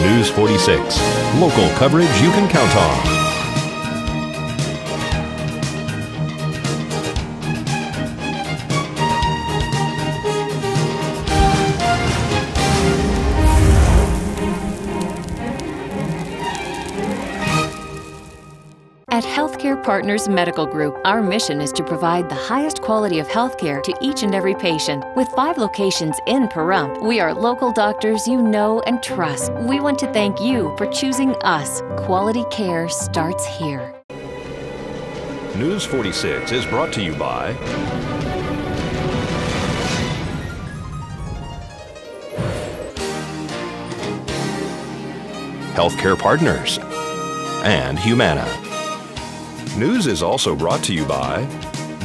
News 46, local coverage you can count on. At Healthcare Partners Medical Group, our mission is to provide the highest quality of healthcare to each and every patient. With 5 locations in Pahrump, we are local doctors you know and trust. We want to thank you for choosing us. Quality care starts here. News 46 is brought to you by Healthcare Partners and Humana. News is also brought to you by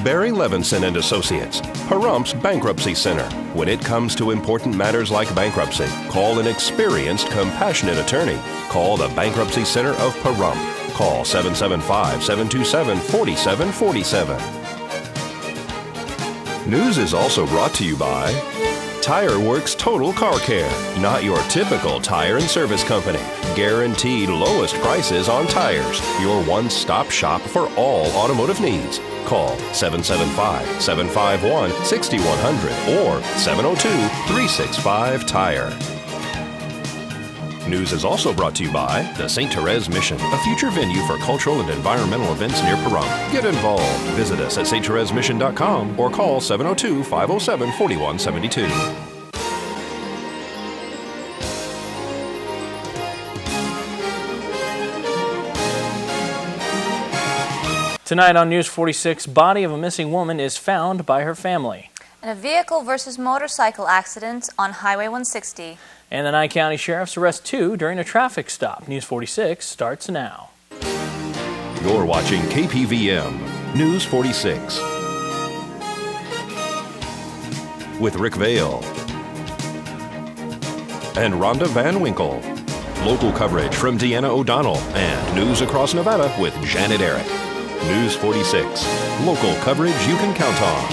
Barry Levinson and Associates, Pahrump's Bankruptcy Center. When it comes to important matters like bankruptcy, call an experienced, compassionate attorney. Call the Bankruptcy Center of Pahrump. Call 775-727-4747. News is also brought to you by Tire Works Total Car Care. Not your typical tire and service company. Guaranteed lowest prices on tires. Your one-stop shop for all automotive needs. Call 775-751-6100 or 702-365-TIRE. News is also brought to you by the St. Therese Mission, a future venue for cultural and environmental events near Pahrump. Get involved. Visit us at sttheresemission.com or call 702-507-4172. Tonight on News 46, body of a missing woman is found by her family. And a vehicle versus motorcycle accident on Highway 160. And the Nye County Sheriff's arrest 2 during a traffic stop. News 46 starts now. You're watching KPVM News 46 with Rick Vale and Rhonda Van Winkle. Local coverage from Deanna O'Donnell and news across Nevada with Janet Eric. News 46, local coverage you can count on.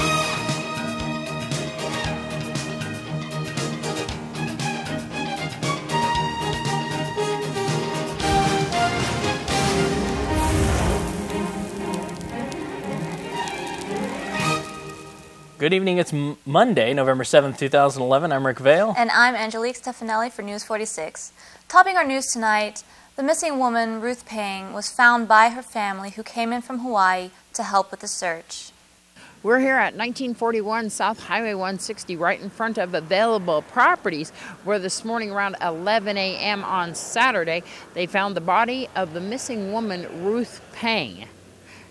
Good evening, it's Monday, November 7th, 2011. I'm Rick Vale. And I'm Angelique Stefanelli for News 46. Topping our news tonight, the missing woman, Ruth Pang, was found by her family who came in from Hawaii to help with the search. We're here at 1941 South Highway 160, right in front of Available Properties, where this morning around 11 a.m. on Saturday, they found the body of the missing woman, Ruth Pang.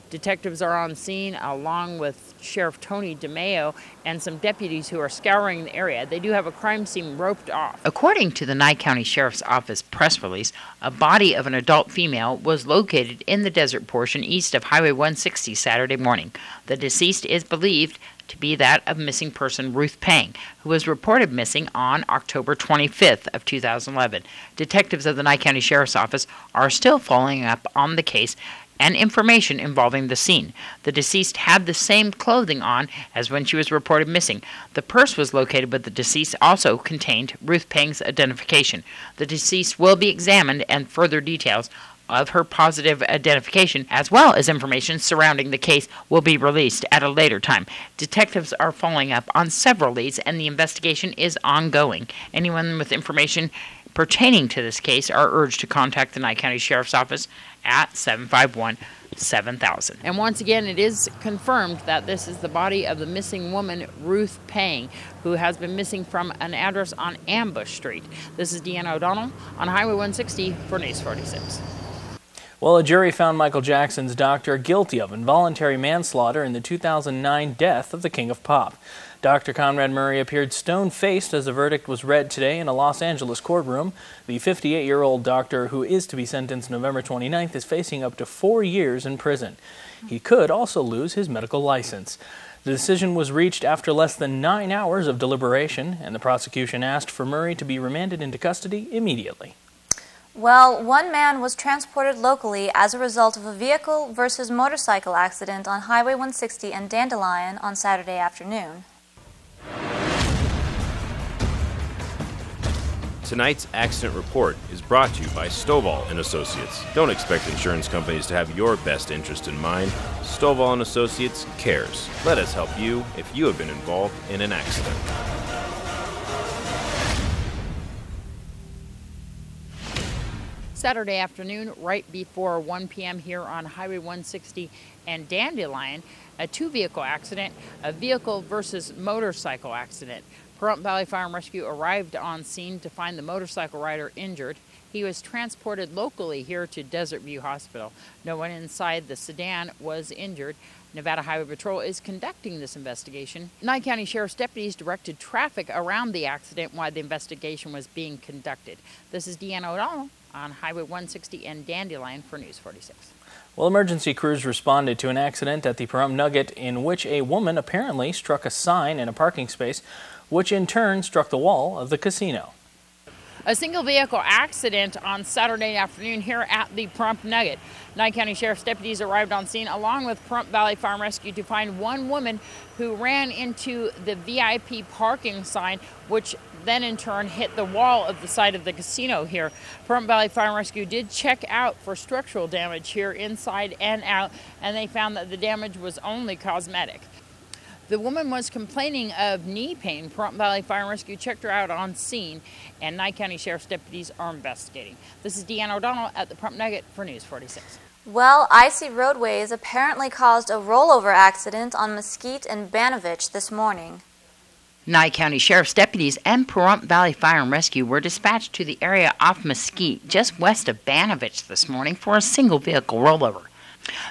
Detectives are on scene along with Sheriff Tony DeMeo and some deputies who are scouring the area. They do have a crime scene roped off. According to the Nye County Sheriff's Office press release, a body of an adult female was located in the desert portion east of Highway 160 Saturday morning. The deceased is believed to be that of missing person Ruth Pang, who was reported missing on October 25th of 2011. Detectives of the Nye County Sheriff's Office are still following up on the case and information involving the scene. The deceased had the same clothing on as when she was reported missing. The purse was located, but the deceased also contained Ruth Pang's identification. The deceased will be examined, and further details of her positive identification, as well as information surrounding the case, will be released at a later time. Detectives are following up on several leads, and the investigation is ongoing. Anyone with information pertaining to this case are urged to contact the Nye County Sheriff's Office at 751-7000. And once again, it is confirmed that this is the body of the missing woman, Ruth Pang, who has been missing from an address on Ambush Street. This is Deanna O'Donnell on Highway 160 for News 46. Well, a jury found Michael Jackson's doctor guilty of involuntary manslaughter in the 2009 death of the King of Pop. Dr. Conrad Murray appeared stone-faced as the verdict was read today in a Los Angeles courtroom. The 58-year-old doctor, who is to be sentenced November 29th, is facing up to 4 years in prison. He could also lose his medical license. The decision was reached after less than 9 hours of deliberation, and the prosecution asked for Murray to be remanded into custody immediately. Well, one man was transported locally as a result of a vehicle versus motorcycle accident on Highway 160 and Dandelion on Saturday afternoon. Tonight's accident report is brought to you by Stovall & Associates. Don't expect insurance companies to have your best interest in mind. Stovall & Associates cares. Let us help you if you have been involved in an accident. Saturday afternoon, right before 1 p.m. here on Highway 160 and Dandelion, a two-vehicle accident, a vehicle versus motorcycle accident. Pahrump Valley Fire and Rescue arrived on scene to find the motorcycle rider injured. He was transported locally here to Desert View Hospital. No one inside the sedan was injured. Nevada Highway Patrol is conducting this investigation. Nye County Sheriff's deputies directed traffic around the accident while the investigation was being conducted. This is Deanna O'Donnell on Highway 160 and Dandelion for News 46. Well, emergency crews responded to an accident at the Pahrump Nugget in which a woman apparently struck a sign in a parking space, which in turn struck the wall of the casino. A single vehicle accident on Saturday afternoon here at the Pahrump Nugget. Nye County Sheriff's deputies arrived on scene along with Pahrump Valley Fire and Rescue to find one woman who ran into the VIP parking sign, which then in turn hit the wall of the side of the casino here. Pahrump Valley Fire and Rescue did check out for structural damage here inside and out, and they found that the damage was only cosmetic. The woman was complaining of knee pain. Pahrump Valley Fire and Rescue checked her out on scene, and Nye County Sheriff's deputies are investigating. This is Deanna O'Donnell at the Pahrump Nugget for News 46. Well, icy roadways apparently caused a rollover accident on Mesquite and Bannavich this morning. Nye County Sheriff's deputies and Pahrump Valley Fire and Rescue were dispatched to the area off Mesquite, just west of Bannavich this morning, for a single vehicle rollover.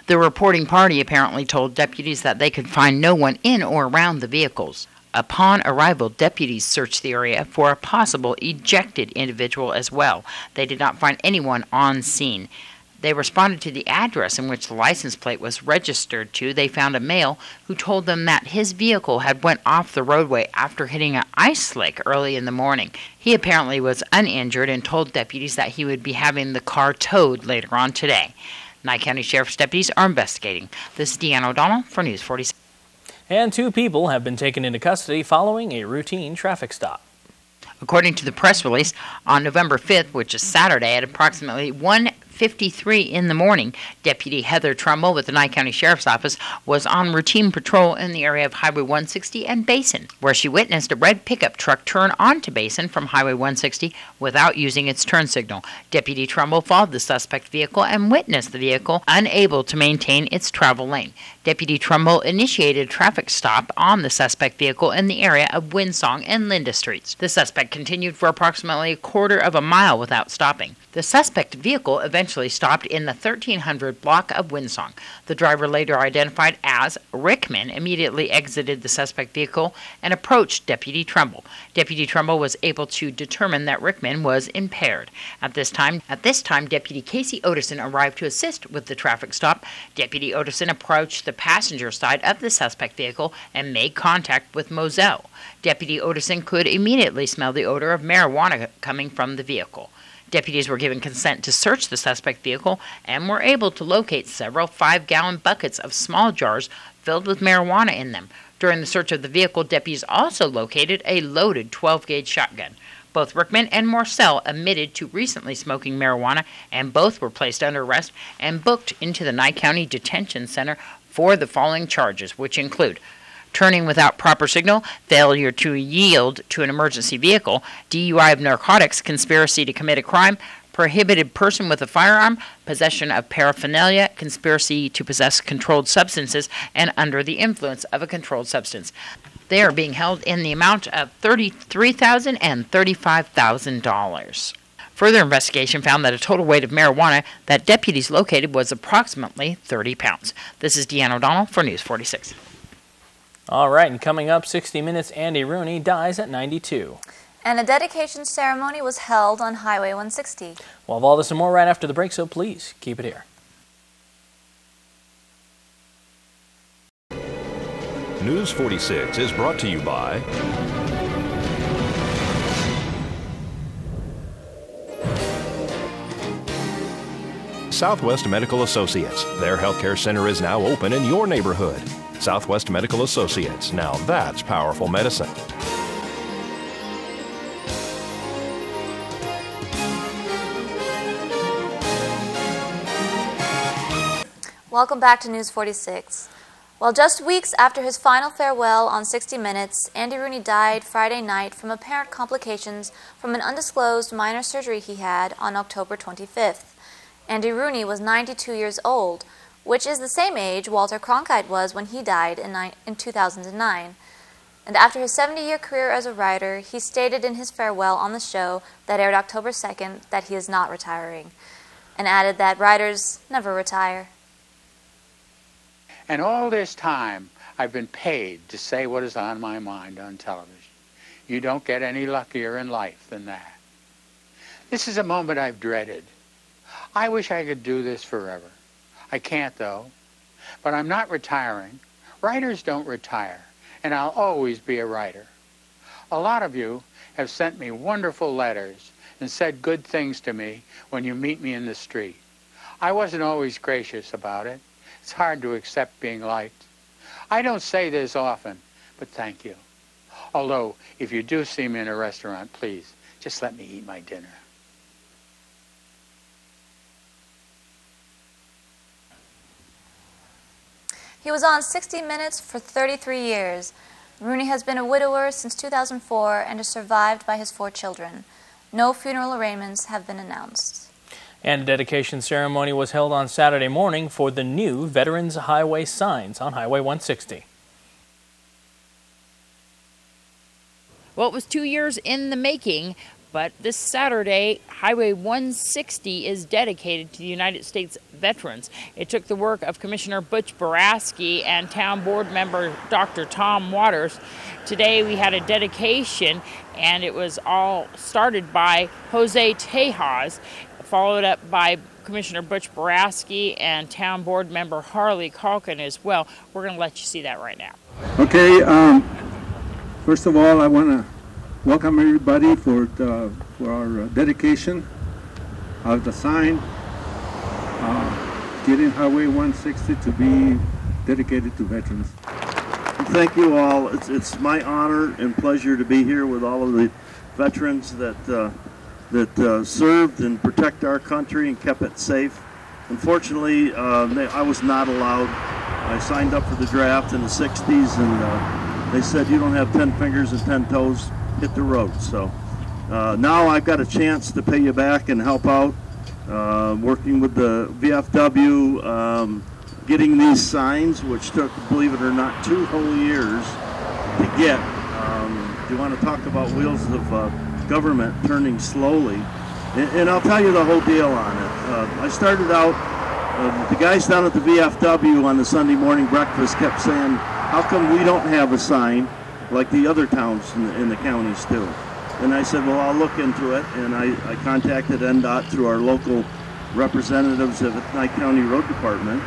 The reporting party apparently told deputies that they could find no one in or around the vehicles. Upon arrival, deputies searched the area for a possible ejected individual as well. They did not find anyone on scene. They responded to the address in which the license plate was registered to. They found a male who told them that his vehicle had went off the roadway after hitting an ice slick early in the morning. He apparently was uninjured and told deputies that he would be having the car towed later on today. Nye County Sheriff's deputies are investigating. This is Deanna O'Donnell for News 46. And 2 people have been taken into custody following a routine traffic stop. According to the press release, on November 5th, which is Saturday, at approximately 1:53 in the morning, Deputy Heather Trumbull with the Nye County Sheriff's Office was on routine patrol in the area of Highway 160 and Basin, where she witnessed a red pickup truck turn onto Basin from Highway 160 without using its turn signal. Deputy Trumbull followed the suspect vehicle and witnessed the vehicle unable to maintain its travel lane. Deputy Trumbull initiated a traffic stop on the suspect vehicle in the area of Windsong and Linda Streets. The suspect continued for approximately a quarter of a mile without stopping. The suspect vehicle eventually stopped in the 1300 block of Windsong. The driver, later identified as Rickman, immediately exited the suspect vehicle and approached Deputy Trumbull. Deputy Trumbull was able to determine that Rickman was impaired. At this time, Deputy Casey Otteson arrived to assist with the traffic stop. Deputy Otteson approached the passenger side of the suspect vehicle and made contact with Moselle. Deputy Otteson could immediately smell the odor of marijuana coming from the vehicle. Deputies were given consent to search the suspect vehicle and were able to locate several 5-gallon buckets of small jars filled with marijuana in them. During the search of the vehicle, deputies also located a loaded 12-gauge shotgun. Both Rickman and Morcell admitted to recently smoking marijuana, and both were placed under arrest and booked into the Nye County Detention Center for the following charges, which include turning without proper signal, failure to yield to an emergency vehicle, DUI of narcotics, conspiracy to commit a crime, prohibited person with a firearm, possession of paraphernalia, conspiracy to possess controlled substances, and under the influence of a controlled substance. They are being held in the amount of $33,000 and $35,000. Further investigation found that a total weight of marijuana that deputies located was approximately 30 pounds. This is Deanna O'Donnell for News 46. All right, and coming up, 60 Minutes, Andy Rooney dies at 92. And a dedication ceremony was held on Highway 160. We'll have all this and more right after the break, so please keep it here. News 46 is brought to you by Southwest Medical Associates. Their healthcare center is now open in your neighborhood. Southwest Medical Associates. Now that's powerful medicine. Welcome back to News 46. Well, just weeks after his final farewell on 60 Minutes, Andy Rooney died Friday night from apparent complications from an undisclosed minor surgery he had on October 25th. Andy Rooney was 92 years old, which is the same age Walter Cronkite was when he died in 2009. And after his 70-year career as a writer, he stated in his farewell on the show that aired October 2nd that he is not retiring, and added that writers never retire. And all this time, I've been paid to say what is on my mind on television. You don't get any luckier in life than that. This is a moment I've dreaded. I wish I could do this forever. I can't, though. But I'm not retiring. Writers don't retire, and I'll always be a writer. A lot of you have sent me wonderful letters and said good things to me when you meet me in the street. I wasn't always gracious about it. It's hard to accept being liked. I don't say this often, but thank you. Although, if you do see me in a restaurant, please, just let me eat my dinner. He was on 60 Minutes for 33 years. Rooney has been a widower since 2004 and is survived by his 4 children. No funeral arrangements have been announced. And a dedication ceremony was held on Saturday morning for the new Veterans Highway signs on Highway 160. Well, it was 2 years in the making, but this Saturday, Highway 160 is dedicated to the United States veterans. It took the work of Commissioner Butch Boraski and Town Board member Dr. Tom Waters. Today we had a dedication, and it was all started by Jose Tejas, followed up by Commissioner Butch Boraski and Town Board member Harley Calkin as well. We're going to let you see that right now. Okay, first of all, I want to welcome everybody for our dedication of the sign, getting Highway 160 to be dedicated to veterans. Thank you all. It's my honor and pleasure to be here with all of the veterans that served and protect our country and kept it safe. Unfortunately, I was not allowed. I signed up for the draft in the 60s, and they said you don't have 10 fingers and 10 toes, hit the road. So now I've got a chance to pay you back and help out, working with the VFW, getting these signs, which took, believe it or not, 2 whole years to get. You want to talk about wheels of government turning slowly, and I'll tell you the whole deal on it. I started out, the guys down at the VFW on the Sunday morning breakfast kept saying, how come we don't have a sign like the other towns in the counties do? And I said, well, I'll look into it, and I contacted NDOT through our local representatives at the Nye County Road Department,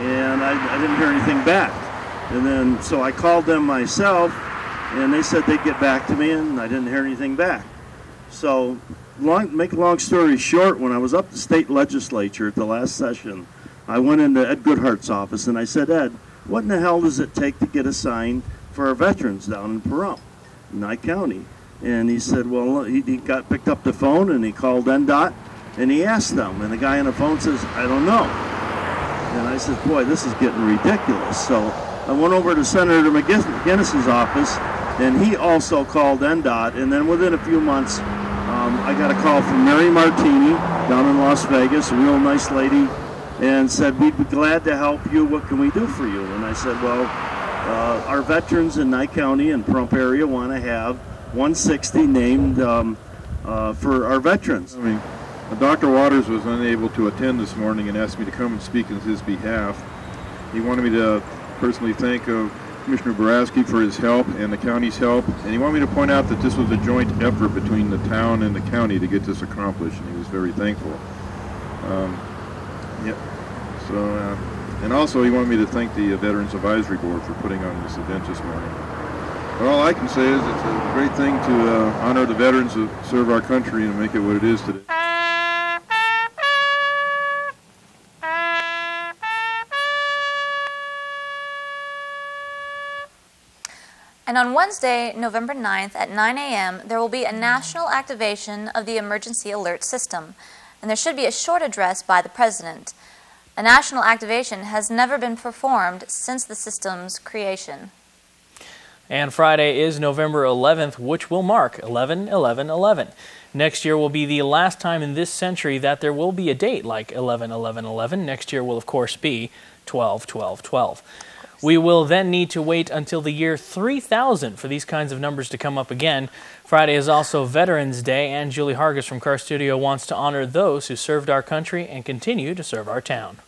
and I didn't hear anything back. And then, so I called them myself, and they said they'd get back to me, and I didn't hear anything back. So, make a long story short, when I was up at the state legislature at the last session, I went into Ed Goodhart's office, and I said, Ed, what in the hell does it take to get a sign for our veterans down in Pahrump, Nye County? And he said, well, he got picked up the phone, and he called NDOT, and he asked them, and the guy on the phone says, I don't know. And I said, boy, this is getting ridiculous. So I went over to Senator McGinnis's office, and he also called NDOT, and then within a few months, I got a call from Mary Martini down in Las Vegas, a real nice lady, and said, we'd be glad to help you. What can we do for you? And I said, well, our veterans in Nye County and Pahrump area want to have 160 named for our veterans. I mean, Dr. Waters was unable to attend this morning and asked me to come and speak on his behalf. He wanted me to personally thank Commissioner Boraski for his help and the county's help, and he wanted me to point out that this was a joint effort between the town and the county to get this accomplished, and he was very thankful. And also he wanted me to thank the Veterans Advisory Board for putting on this event this morning. But all I can say is it's a great thing to honor the veterans who serve our country and make it what it is today. And on Wednesday, November 9th at 9 a.m., there will be a national activation of the emergency alert system, and there should be a short address by the President. A national activation has never been performed since the system's creation. And Friday is November 11th, which will mark 11-11-11. Next year will be the last time in this century that there will be a date like 11-11-11. Next year will, of course, be 12-12-12. We will then need to wait until the year 3000 for these kinds of numbers to come up again. Friday is also Veterans Day, and Julie Hargis from Car Studio wants to honor those who served our country and continue to serve our town.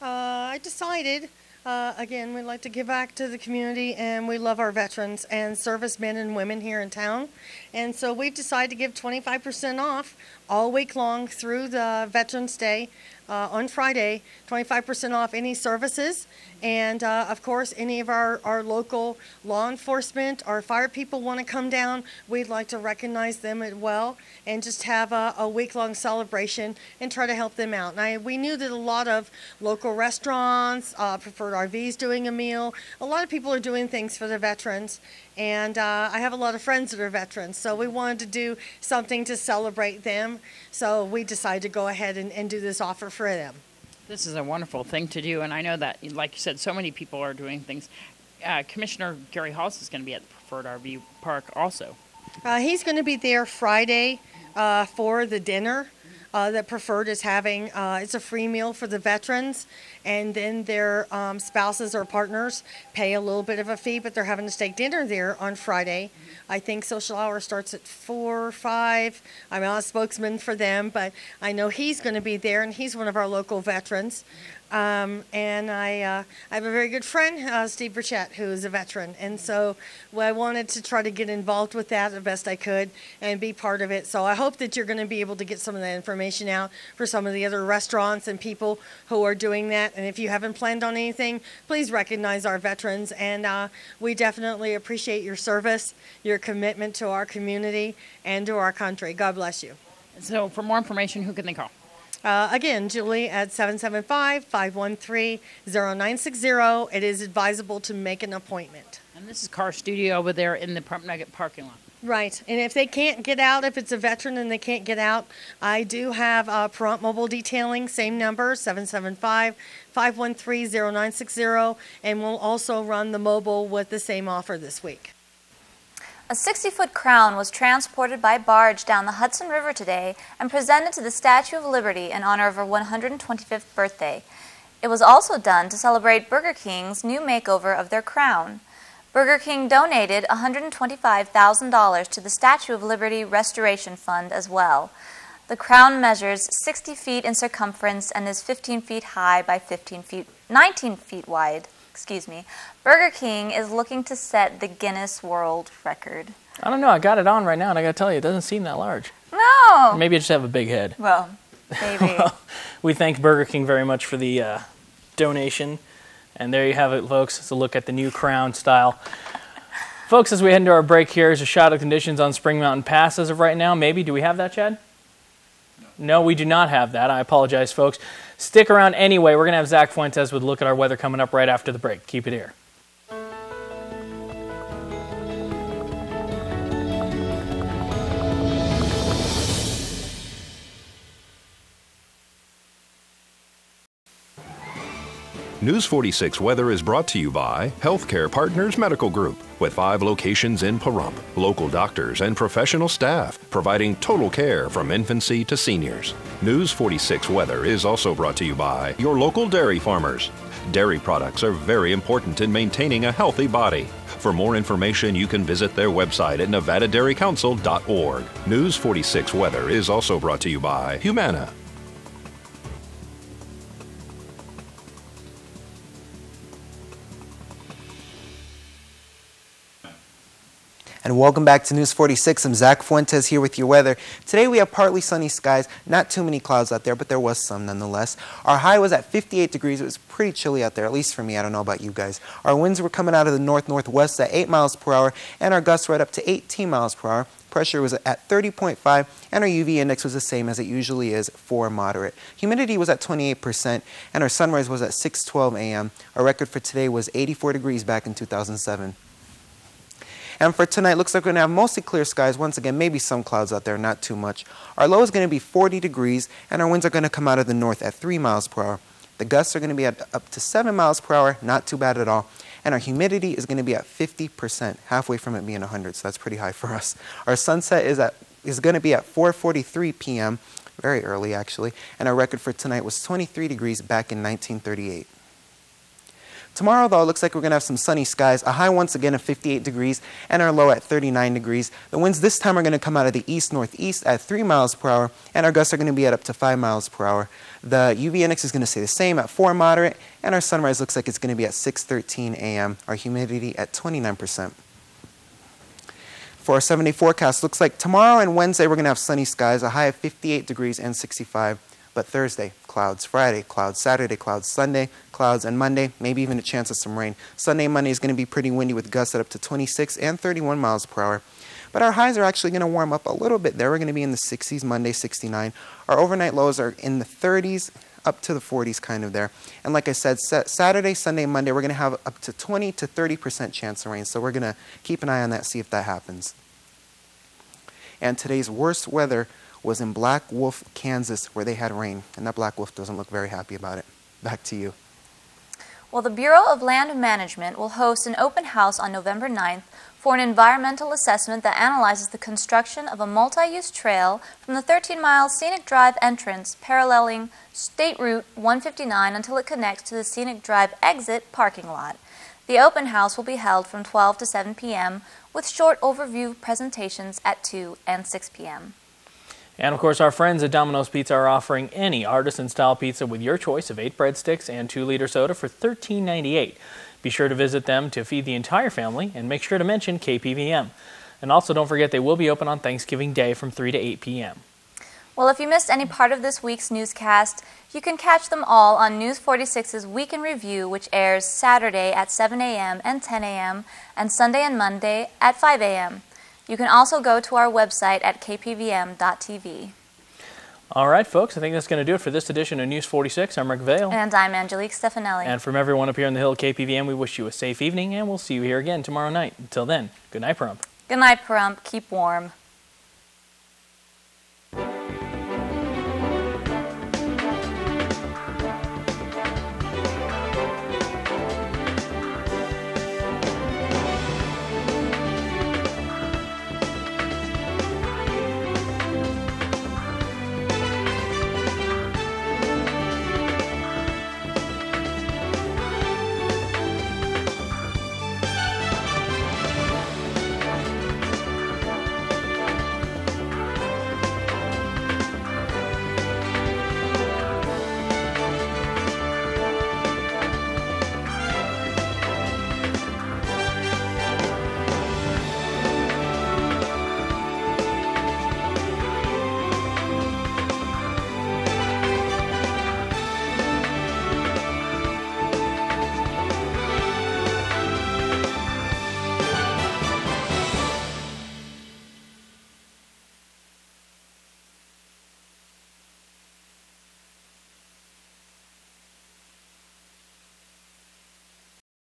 I decided, again, we'd like to give back to the community, and we love our veterans and servicemen and women here in town. And so we've decided to give 25% off all week long through the Veterans Day on Friday, 25% off any services. And of course, any of our local law enforcement, our fire people want to come down, we'd like to recognize them as well and just have a week-long celebration and try to help them out. And we knew that a lot of local restaurants, Preferred RVs doing a meal, a lot of people are doing things for the veterans. And I have a lot of friends that are veterans, so we wanted to do something to celebrate them. So we decided to go ahead and do this offer for them. This is a wonderful thing to do, and I know that, like you said, so many people are doing things. Commissioner Gary Halls is going to be at the Preferred RV Park also. He's going to be there Friday for the dinner that Preferred is having. It's a free meal for the veterans, and then their spouses or partners pay a little bit of a fee, but they're having a steak dinner there on Friday. I think social hour starts at 4 or 5. I'm not a spokesman for them, but I know he's going to be there, and he's one of our local veterans. And I have a very good friend, Steve Burchett, who is a veteran. And so I wanted to try to get involved with that the best I could and be part of it. So I hope that you're going to be able to get some of that information out for some of the other restaurants and people who are doing that. And if you haven't planned on anything, please recognize our veterans. And we definitely appreciate your service, your commitment to our community and to our country. God bless you. So for more information, who can they call? Again, Julie at 775-513-0960. It is advisable to make an appointment. And this is Car Studio over there in the Pahrump Nugget parking lot. Right. And if they can't get out, if it's a veteran and they can't get out, I do have Pahrump Mobile Detailing, same number, 775-513-0960. And we'll also run the mobile with the same offer this week. A 60-foot crown was transported by barge down the Hudson River today and presented to the Statue of Liberty in honor of her 125th birthday. It was also done to celebrate Burger King's new makeover of their crown. Burger King donated $125,000 to the Statue of Liberty Restoration Fund as well. The crown measures 60 feet in circumference and is 15 feet high by 19 feet wide. Burger King is looking to set the Guinness World Record. I don't know. I got it on right now, and I got to tell you, it doesn't seem that large. No. Or maybe I just have a big head. Well, maybe. Well, we thank Burger King very much for the donation. And there you have it, folks. It's a look at the new crown style. Folks, as we head into our break here, is a shot of conditions on Spring Mountain Pass as of right now. Maybe. Do we have that, Chad? No, we do not have that. I apologize, folks. Stick around anyway. We're going to have Zach Fuentes with a look at our weather coming up right after the break. Keep it here. News 46 Weather is brought to you by Healthcare Partners Medical Group, with 5 locations in Pahrump, local doctors and professional staff providing total care from infancy to seniors. News 46 Weather is also brought to you by your local dairy farmers. Dairy products are very important in maintaining a healthy body. For more information, you can visit their website at nevadadairycouncil.org. News 46 Weather is also brought to you by Humana. And welcome back to News 46. I'm Zach Fuentes here with your weather. Today we have partly sunny skies, not too many clouds out there, but there was some nonetheless. Our high was at 58 degrees. It was pretty chilly out there, at least for me. I don't know about you guys. Our winds were coming out of the north-northwest at 8 miles per hour, and our gusts were up to 18 miles per hour. Pressure was at 30.5, and our UV index was the same as it usually is for moderate. Humidity was at 28%, and our sunrise was at 6:12 a.m. Our record for today was 84 degrees back in 2007. And for tonight, looks like we're going to have mostly clear skies. Once again, maybe some clouds out there, not too much. Our low is going to be 40 degrees, and our winds are going to come out of the north at 3 miles per hour. The The gusts are going to be at up to 7 miles per hour, not too bad at all. And our humidity is going to be at 50%, halfway from it being 100, so that's pretty high for us. Our sunset is going to be at 4:43 p.m., very early actually, and our record for tonight was 23 degrees back in 1938. Tomorrow, though, it looks like we're going to have some sunny skies, a high once again of 58 degrees, and our low at 39 degrees. The winds this time are going to come out of the east-northeast at 3 miles per hour, and our gusts are going to be at up to 5 miles per hour. The UV index is going to stay the same at 4 moderate, and our sunrise looks like it's going to be at 6:13 a.m., our humidity at 29%. For our 7-day forecast, looks like tomorrow and Wednesday we're going to have sunny skies, a high of 58 degrees and 65. But Thursday, clouds. Friday, clouds. Saturday, clouds. Sunday, clouds. And Monday, maybe even a chance of some rain. Sunday and Monday is going to be pretty windy with gusts at up to 26 and 31 miles per hour. But our highs are actually going to warm up a little bit there. We're going to be in the 60s, Monday 69. Our overnight lows are in the 30s up to the 40s kind of there. And like I said, Saturday, Sunday, Monday, we're going to have up to 20 to 30% chance of rain. So we're going to keep an eye on that, see if that happens. And today's worst weather was in Black Wolf, Kansas, where they had rain. And that Black Wolf doesn't look very happy about it. Back to you. Well, the Bureau of Land Management will host an open house on November 9th for an environmental assessment that analyzes the construction of a multi-use trail from the 13-mile Scenic Drive entrance paralleling State Route 159 until it connects to the Scenic Drive exit parking lot. The open house will be held from 12 to 7 p.m. with short overview presentations at 2 and 6 p.m. And of course, our friends at Domino's Pizza are offering any artisan-style pizza with your choice of 8 breadsticks and 2-liter soda for $13.98. Be sure to visit them to feed the entire family and make sure to mention KPVM. And also don't forget they will be open on Thanksgiving Day from 3 to 8 p.m. Well, if you missed any part of this week's newscast, you can catch them all on News 46's Week in Review, which airs Saturday at 7 a.m. and 10 a.m. and Sunday and Monday at 5 a.m. You can also go to our website at kpvm.tv. All right, folks, I think that's going to do it for this edition of News 46. I'm Rick Vale. And I'm Angelique Stefanelli. And from everyone up here on the Hill at KPVM, we wish you a safe evening, and we'll see you here again tomorrow night. Until then, good night, Pahrump. Good night, Pahrump. Keep warm.